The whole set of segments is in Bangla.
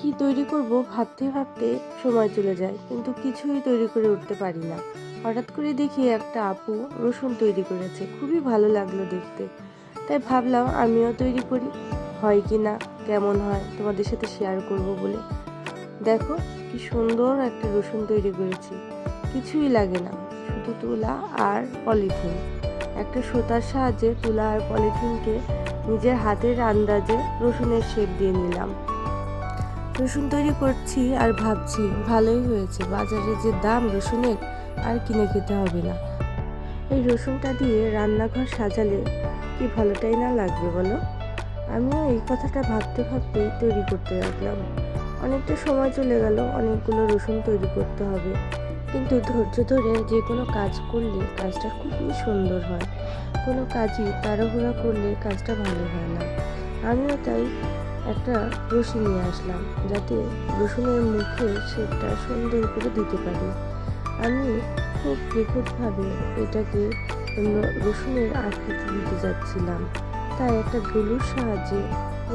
কি তৈরি করব ভাবতে ভাবতে সময় চলে যায়, কিন্তু কিছুই তৈরি করে উঠতে পারি না। হঠাৎ করে দেখি একটা আপু রসুন তৈরি করেছে, খুবই ভালো লাগলো দেখতে। তাই ভাবলাম আমিও তৈরি করি, হয় কি না, কেমন হয় তোমাদের সাথে শেয়ার করব বলে। দেখো কি সুন্দর একটা রসুন তৈরি করেছি। কিছুই লাগে না, শুধু তুলা আর পলিথিন। একটা সুতার সাহায্যে তুলা আর পলিথিনকে নিজের হাতের আন্দাজে রসুনের শেপ দিয়ে নিলাম। রসুন তৈরি করছি আর ভাবছি ভালোই হয়েছে, বাজারে যে দাম রসুনের, আর কিনে খেতে হবে না। এই রসুনটা দিয়ে রান্নাঘর সাজালে কি ভালোটাই না লাগবে বলো। আমিও এই কথাটা ভাবতে ভাবতেই তৈরি করতে লাগলাম। অনেকটা সময় চলে গেল, অনেকগুলো রসুন তৈরি করতে হবে, কিন্তু ধৈর্য ধরে যে কোনো কাজ করলে কাজটা খুবই সুন্দর হয়। কোনো কাজই তাড়াহুড়া করলে কাজটা ভালো হয় না। আমিও তাই একটা রশি নিয়ে আসলাম, যাতে রসুনের মুখে শেপটা সুন্দর করে দিতে পারি। আমি খুব নিখুঁতভাবে এটাকে রসুনের আকৃতি দিতে যাচ্ছিলাম, তাই একটা গ্লুর সাহায্যে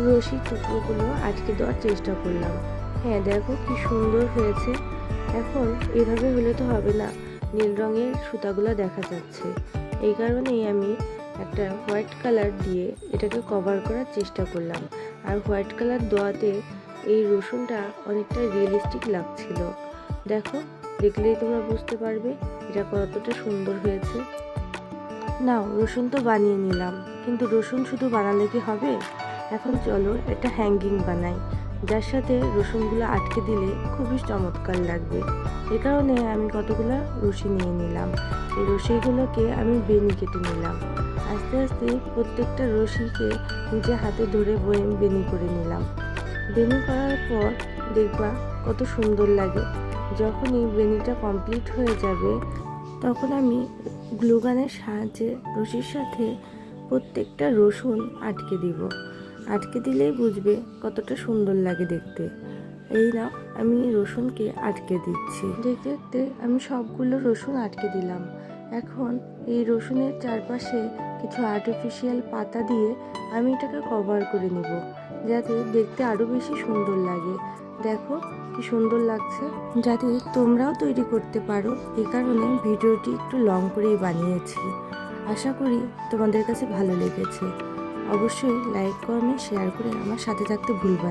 রশির টুকরোগুলো আটকে দেওয়ার চেষ্টা করলাম। হ্যাঁ, দেখো কি সুন্দর হয়েছে। এখন এভাবে হলে তো হবে না, নীল রঙের সুতাগুলো দেখা যাচ্ছে। এই কারণেই আমি একটা হোয়াইট কালার দিয়ে এটাকে কভার করার চেষ্টা করলাম। আর হোয়াইট কালার দেওয়াতে এই রসুনটা অনেকটা রিয়েলিস্টিক লাগছিল। দেখো, দেখলেই তোমরা বুঝতে পারবে এটা কতটা সুন্দর হয়েছে। নাও, রসুন তো বানিয়ে নিলাম, কিন্তু রসুন শুধু বানালে কি হবে? এখন চলো একটা হ্যাঙ্গিং বানাই, যার সাথে রসুনগুলো আটকে দিলে খুবই চমৎকার লাগবে। এ কারণে আমি কতগুলো রশি নিয়ে নিলাম। এই রশিগুলোকে আমি বেনি কেটে নিলাম। আস্তে আস্তে প্রত্যেকটা রশিকে নিজে হাতে ধরে বেনি করে নিলাম। বেনি করার পর দেখবা কত সুন্দর লাগে। যখনই বেনিটা কমপ্লিট হয়ে যাবে, তখন আমি গ্লুগানের সাহায্যে রশির সাথে প্রত্যেকটা রসুন আটকে দিব। আটকে দিলেই বুঝবে কতটা সুন্দর লাগে দেখতে। এই নাও, আমি রসুনকে আটকে দিচ্ছি। দেখতে দেখতে আমি সবগুলো রসুন আটকে দিলাম। এখন এই রসুনের চারপাশে কিছু আর্টিফিশিয়াল পাতা দিয়ে আমি এটাকে কভার করে নিব, যাতে দেখতে আরও বেশি সুন্দর লাগে। দেখো কি সুন্দর লাগছে। যাতে তোমরাও তৈরি করতে পারো, এ কারণে ভিডিওটি একটু লং করেই বানিয়েছি। আশা করি তোমাদের কাছে ভালো লেগেছে। অবশ্যই লাইক, কমেন্ট, শেয়ার করে আমার সাথে থাকতে ভুলবা না।